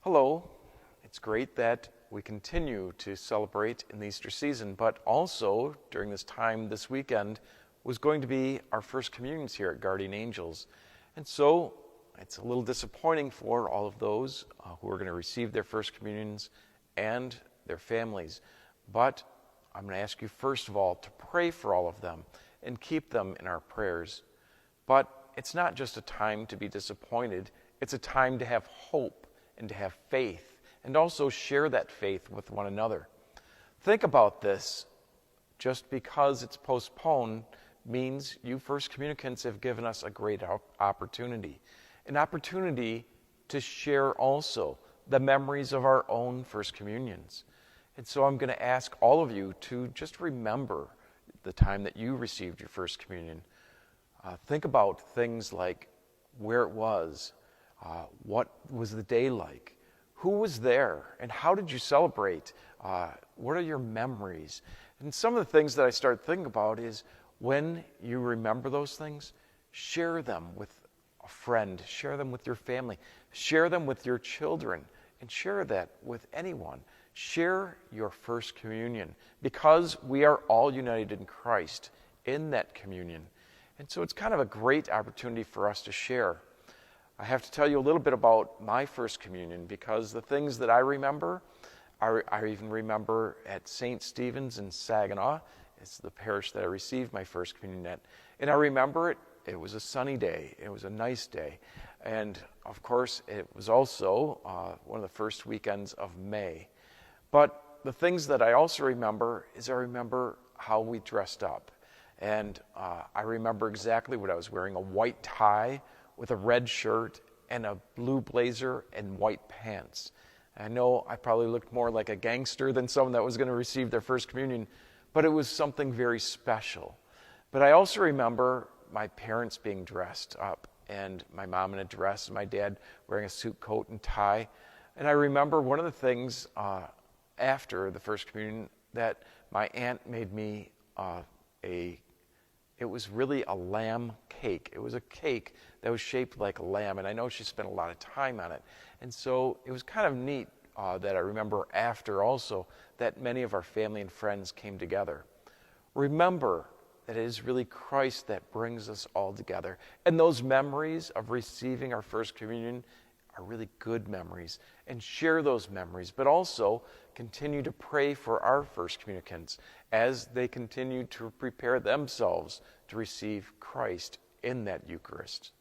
Hello. It's great that we continue to celebrate in the Easter season, but also during this time this weekend was going to be our first communions here at Guardian Angels. And so it's a little disappointing for all of those who are going to receive their first communions and their families. But I'm going to ask you first of all to pray for all of them and keep them in our prayers. But it's not just a time to be disappointed, it's a time to have hope and to have faith, and also share that faith with one another. Think about this. Just because it's postponed means you first communicants have given us a great opportunity. An opportunity to share also the memories of our own first communions. And so I'm going to ask all of you to just remember the time that you received your first communion. Think about things like where it was, what was the day like, who was there, and how did you celebrate? What are your memories? And some of the things that I started thinking about is when you remember those things, share them with a friend, share them with your family, share them with your children, and share that with anyone. Share your first communion because we are all united in Christ in that communion. And so it's kind of a great opportunity for us to share. I have to tell you a little bit about my first communion because the things that I remember, I even remember at St. Stephen's in Saginaw. It's the parish that I received my first communion at. And I remember it was a sunny day. It was a nice day. And of course, it was also one of the first weekends of May. But the things that I also remember is I remember how we dressed up. And I remember exactly what I was wearing, a white tie with a red shirt and a blue blazer and white pants. I know I probably looked more like a gangster than someone that was going to receive their first communion, but it was something very special. But I also remember my parents being dressed up, and my mom in a dress and my dad wearing a suit coat and tie. And I remember one of the things after the first communion that my aunt made me it was really a lamb cake. It was a cake that was shaped like a lamb, and I know she spent a lot of time on it. And so it was kind of neat that I remember after also that many of our family and friends came together. Remember that it is really Christ that brings us all together. And those memories of receiving our first communion are really good memories. And share those memories, but also continue to pray for our first communicants as they continue to prepare themselves to receive Christ in that Eucharist.